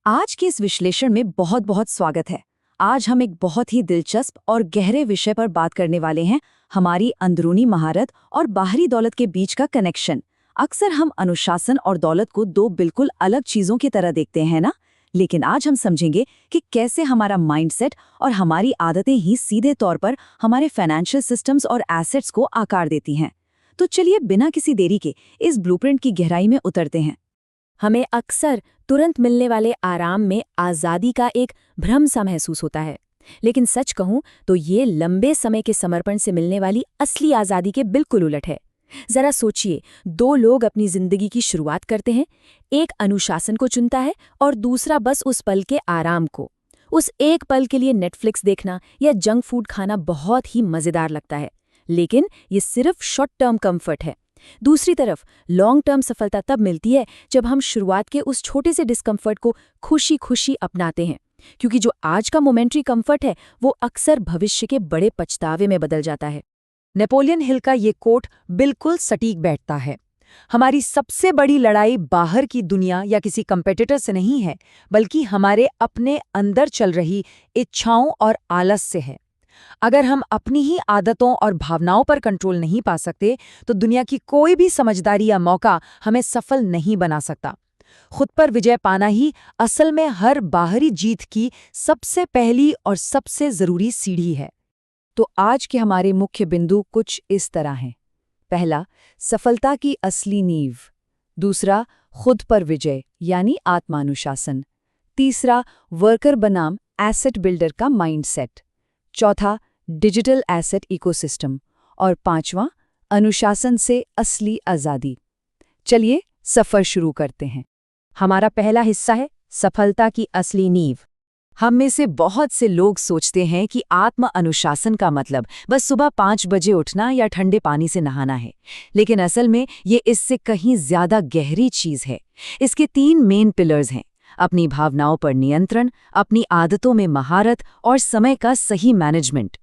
आज के इस विश्लेषण में बहुत बहुत स्वागत है। आज हम एक बहुत ही दिलचस्प और गहरे विषय पर बात करने वाले हैं, हमारी अंदरूनी महारत और बाहरी दौलत के बीच का कनेक्शन। अक्सर हम अनुशासन और दौलत को दो बिल्कुल अलग चीजों की तरह देखते हैं ना, लेकिन आज हम समझेंगे कि कैसे हमारा माइंडसेट और हमारी आदतें ही सीधे तौर पर हमारे फाइनेंशियल सिस्टम्स और एसेट्स को आकार देती हैं। तो चलिए बिना किसी देरी के इस ब्लूप्रिंट की गहराई में उतरते हैं। हमें अक्सर तुरंत मिलने वाले आराम में आज़ादी का एक भ्रम सा महसूस होता है, लेकिन सच कहूं तो ये लंबे समय के समर्पण से मिलने वाली असली आज़ादी के बिल्कुल उलट है। जरा सोचिए, दो लोग अपनी जिंदगी की शुरुआत करते हैं, एक अनुशासन को चुनता है और दूसरा बस उस पल के आराम को। उस एक पल के लिए नेटफ्लिक्स देखना या जंक फूड खाना बहुत ही मज़ेदार लगता है, लेकिन ये सिर्फ शॉर्ट टर्म कंफर्ट है। दूसरी तरफ लॉन्ग टर्म सफलता तब मिलती है जब हम शुरुआत के उस छोटे से डिस्कम्फर्ट को खुशी खुशी अपनाते हैं, क्योंकि जो आज का मोमेंट्री कंफर्ट है वो अक्सर भविष्य के बड़े पछतावे में बदल जाता है। नेपोलियन हिल का ये कोट बिल्कुल सटीक बैठता है। हमारी सबसे बड़ी लड़ाई बाहर की दुनिया या किसी कंपेटिटर से नहीं है, बल्कि हमारे अपने अंदर चल रही इच्छाओं और आलस से है। अगर हम अपनी ही आदतों और भावनाओं पर कंट्रोल नहीं पा सकते, तो दुनिया की कोई भी समझदारी या मौका हमें सफल नहीं बना सकता। खुद पर विजय पाना ही असल में हर बाहरी जीत की सबसे पहली और सबसे जरूरी सीढ़ी है। तो आज के हमारे मुख्य बिंदु कुछ इस तरह हैं। पहला, सफलता की असली नींव। दूसरा, खुद पर विजय यानी आत्मानुशासन। तीसरा, वर्कर बनाम एसेट बिल्डर का माइंडसेट। चौथा, डिजिटल एसेट इकोसिस्टम। और पांचवां, अनुशासन से असली आज़ादी। चलिए सफ़र शुरू करते हैं। हमारा पहला हिस्सा है सफलता की असली नींव। हम में से बहुत से लोग सोचते हैं कि आत्म अनुशासन का मतलब बस सुबह 5 बजे उठना या ठंडे पानी से नहाना है, लेकिन असल में ये इससे कहीं ज्यादा गहरी चीज है। इसके 3 मेन पिलर्स हैं: अपनी भावनाओं पर नियंत्रण, अपनी आदतों में महारत और समय का सही मैनेजमेंट।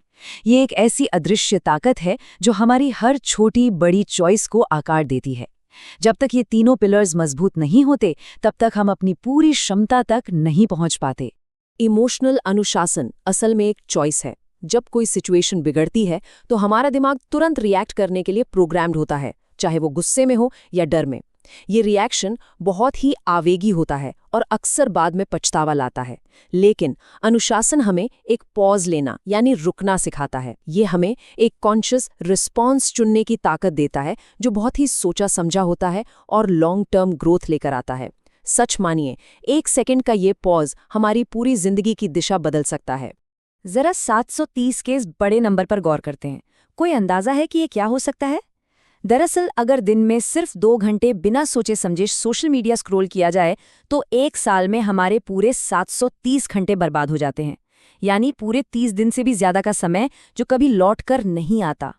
ये एक ऐसी अदृश्य ताकत है जो हमारी हर छोटी बड़ी चॉइस को आकार देती है। जब तक ये तीनों पिलर्स मजबूत नहीं होते, तब तक हम अपनी पूरी क्षमता तक नहीं पहुंच पाते। इमोशनल अनुशासन असल में एक चॉइस है। जब कोई सिचुएशन बिगड़ती है तो हमारा दिमाग तुरंत रिएक्ट करने के लिए प्रोग्राम्ड होता है, चाहे वो गुस्से में हो या डर में। ये रिएक्शन बहुत ही आवेगी होता है और अक्सर बाद में पछतावा लाता है। लेकिन अनुशासन हमें एक पॉज लेना यानी रुकना सिखाता है। ये हमें एक कॉन्शियस रिस्पॉन्स चुनने की ताकत देता है, जो बहुत ही सोचा समझा होता है और लॉन्ग टर्म ग्रोथ लेकर आता है। सच मानिए, 1 सेकंड का ये पॉज हमारी पूरी जिंदगी की दिशा बदल सकता है। जरा 730 के इस बड़े नंबर पर गौर करते हैं। कोई अंदाजा है कि ये क्या हो सकता है? दरअसल अगर दिन में सिर्फ 2 घंटे बिना सोचे समझे सोशल मीडिया स्क्रॉल किया जाए, तो 1 साल में हमारे पूरे 730 घंटे बर्बाद हो जाते हैं। यानी पूरे 30 दिन से भी ज्यादा का समय जो कभी लौट कर नहीं आता।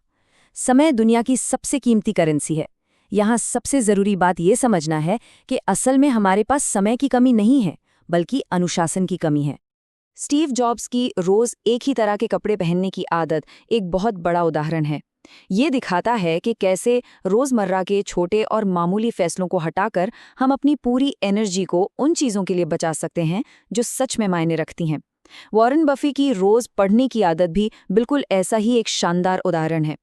समय दुनिया की सबसे कीमती करेंसी है। यहाँ सबसे जरूरी बात ये समझना है कि असल में हमारे पास समय की कमी नहीं है, बल्कि अनुशासन की कमी है। स्टीव जॉब्स की रोज एक ही तरह के कपड़े पहनने की आदत एक बहुत बड़ा उदाहरण है। ये दिखाता है कि कैसे रोजमर्रा के छोटे और मामूली फैसलों को हटाकर हम अपनी पूरी एनर्जी को उन चीजों के लिए बचा सकते हैं जो सच में मायने रखती हैं। वॉरेन बफे की रोज पढ़ने की आदत भी बिल्कुल ऐसा ही एक शानदार उदाहरण है।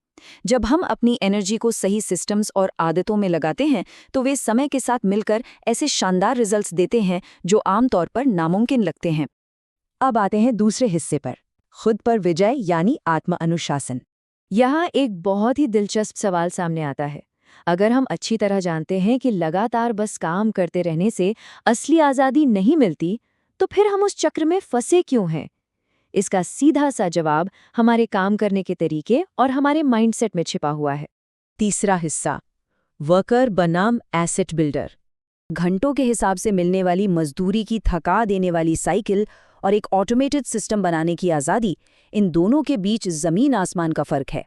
जब हम अपनी एनर्जी को सही सिस्टम्स और आदतों में लगाते हैं, तो वे समय के साथ मिलकर ऐसे शानदार रिजल्ट्स देते हैं जो आमतौर पर नामुमकिन लगते हैं। अब आते हैं दूसरे हिस्से पर, खुद पर विजय यानी आत्म अनुशासन। यहाँ एक बहुत ही दिलचस्प सवाल सामने आता है। अगर हम अच्छी तरह जानते हैं कि लगातार बस काम करते रहने से असली आज़ादी नहीं मिलती, तो फिर हम उस चक्र में फंसे क्यों हैं? इसका सीधा सा जवाब हमारे काम करने के तरीके और हमारे माइंडसेट में छिपा हुआ है। तीसरा हिस्सा, वर्कर बनाम एसेट बिल्डर। घंटों के हिसाब से मिलने वाली मजदूरी की थका देने वाली साइकिल और एक ऑटोमेटेड सिस्टम बनाने की आज़ादी, इन दोनों के बीच ज़मीन आसमान का फ़र्क है।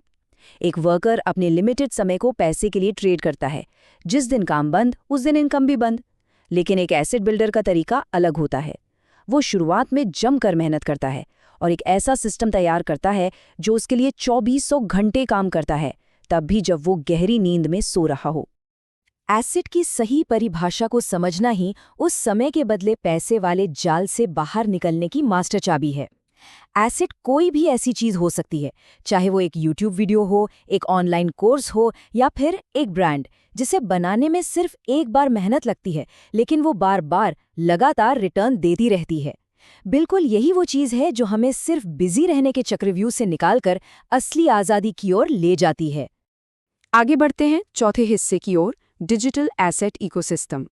एक वर्कर अपने लिमिटेड समय को पैसे के लिए ट्रेड करता है। जिस दिन काम बंद, उस दिन इनकम भी बंद। लेकिन एक एसेट बिल्डर का तरीका अलग होता है। वो शुरुआत में जमकर मेहनत करता है और एक ऐसा सिस्टम तैयार करता है जो उसके लिए 2400 घंटे काम करता है, तब भी जब वो गहरी नींद में सो रहा हो। एसेट की सही परिभाषा को समझना ही उस समय के बदले पैसे वाले जाल से बाहर निकलने की मास्टर चाबी है। एसेट कोई भी ऐसी चीज हो सकती है, चाहे वो एक YouTube वीडियो हो, एक ऑनलाइन कोर्स हो या फिर एक ब्रांड, जिसे बनाने में सिर्फ एक बार मेहनत लगती है, लेकिन वो बार बार लगातार रिटर्न देती रहती है। बिल्कुल यही वो चीज है जो हमें सिर्फ बिजी रहने के चक्रव्यूह से निकालकर असली आजादी की ओर ले जाती है। आगे बढ़ते हैं चौथे हिस्से की ओर, डिजिटल एसेट इकोसिस्टम।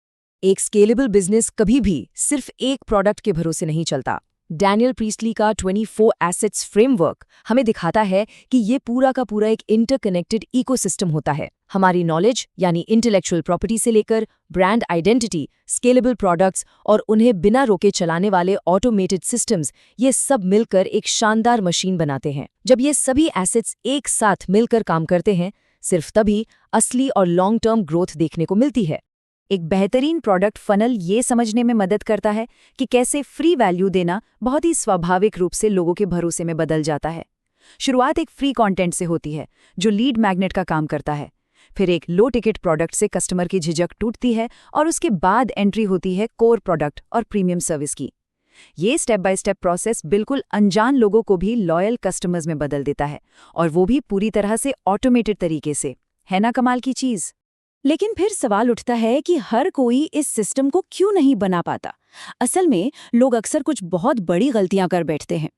एक स्केलेबल बिजनेस कभी भी सिर्फ एक प्रोडक्ट के भरोसे नहीं चलता। डैनियल प्रीस्टली का 24 एसेट्स फ्रेमवर्क हमें दिखाता है कि ये पूरा का पूरा एक इंटरकनेक्टेड इकोसिस्टम होता है। हमारी नॉलेज यानी इंटेलेक्चुअल प्रॉपर्टी से लेकर ब्रांड आइडेंटिटी, स्केलेबल प्रोडक्ट्स और उन्हें बिना रोके चलाने वाले ऑटोमेटेड सिस्टम्स, ये सब मिलकर एक शानदार मशीन बनाते हैं। जब ये सभी एसेट्स एक साथ मिलकर काम करते हैं, सिर्फ तभी असली और लॉन्ग टर्म ग्रोथ देखने को मिलती है। एक बेहतरीन प्रोडक्ट फनल ये समझने में मदद करता है कि कैसे फ्री वैल्यू देना बहुत ही स्वाभाविक रूप से लोगों के भरोसे में बदल जाता है। शुरुआत एक फ्री कंटेंट से होती है जो लीड मैग्नेट का काम करता है। फिर एक लो टिकट प्रोडक्ट से कस्टमर की झिझक टूटती है और उसके बाद एंट्री होती है कोर प्रोडक्ट और प्रीमियम सर्विस की। ये स्टेप बाय स्टेप प्रोसेस बिल्कुल अनजान लोगों को भी लॉयल कस्टमर्स में बदल देता है, और वो भी पूरी तरह से ऑटोमेटेड तरीके से। है ना कमाल की चीज? लेकिन फिर सवाल उठता है कि हर कोई इस सिस्टम को क्यों नहीं बना पाता। असल में लोग अक्सर कुछ बहुत बड़ी गलतियां कर बैठते हैं।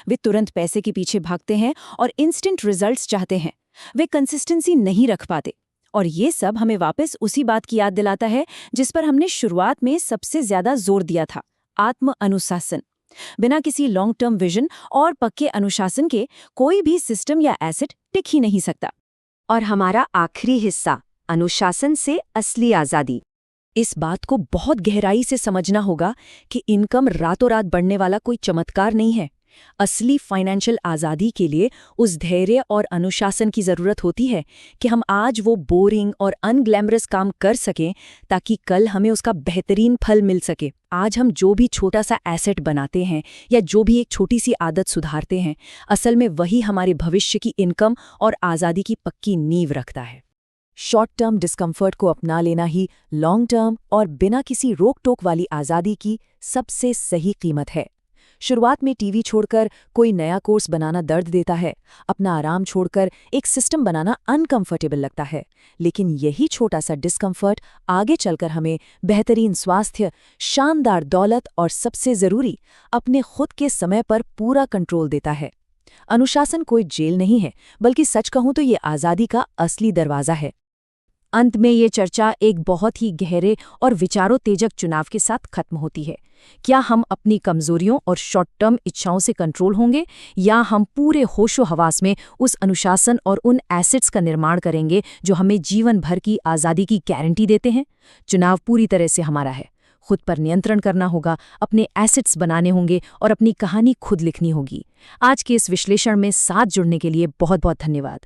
वे तुरंत पैसे के पीछे भागते हैं और इंस्टेंट रिजल्ट्स चाहते हैं। वे कंसिस्टेंसी नहीं रख पाते, और ये सब हमें वापस उसी बात की याद दिलाता है जिस पर हमने शुरुआत में सबसे ज्यादा जोर दिया था, आत्म अनुशासन। बिना किसी लॉन्ग टर्म विजन और पक्के अनुशासन के कोई भी सिस्टम या एसेट टिक ही नहीं सकता। और हमारा आखिरी हिस्सा, अनुशासन से असली आजादी। इस बात को बहुत गहराई से समझना होगा कि इनकम रातों रात बढ़ने वाला कोई चमत्कार नहीं है। असली फाइनेंशियल आज़ादी के लिए उस धैर्य और अनुशासन की ज़रूरत होती है कि हम आज वो बोरिंग और अनग्लैमरस काम कर सकें ताकि कल हमें उसका बेहतरीन फल मिल सके। आज हम जो भी छोटा सा एसेट बनाते हैं या जो भी एक छोटी सी आदत सुधारते हैं, असल में वही हमारे भविष्य की इनकम और आज़ादी की पक्की नींव रखता है। शॉर्ट टर्म डिस्कम्फर्ट को अपना लेना ही लॉन्ग टर्म और बिना किसी रोक टोक वाली आज़ादी की सबसे सही कीमत है। शुरुआत में टीवी छोड़कर कोई नया कोर्स बनाना दर्द देता है, अपना आराम छोड़कर एक सिस्टम बनाना अनकंफर्टेबल लगता है, लेकिन यही छोटा सा डिस्कम्फर्ट आगे चलकर हमें बेहतरीन स्वास्थ्य, शानदार दौलत और सबसे ज़रूरी अपने खुद के समय पर पूरा कंट्रोल देता है। अनुशासन कोई जेल नहीं है, बल्कि सच कहूं तो ये आज़ादी का असली दरवाज़ा है। अंत में ये चर्चा एक बहुत ही गहरे और विचारोत्तेजक चुनाव के साथ खत्म होती है। क्या हम अपनी कमजोरियों और शॉर्ट टर्म इच्छाओं से कंट्रोल होंगे, या हम पूरे होशो हवास में उस अनुशासन और उन एसेट्स का निर्माण करेंगे जो हमें जीवन भर की आज़ादी की गारंटी देते हैं? चुनाव पूरी तरह से हमारा है। खुद पर नियंत्रण करना होगा, अपने एसेट्स बनाने होंगे और अपनी कहानी खुद लिखनी होगी। आज के इस विश्लेषण में साथ जुड़ने के लिए बहुत बहुत धन्यवाद।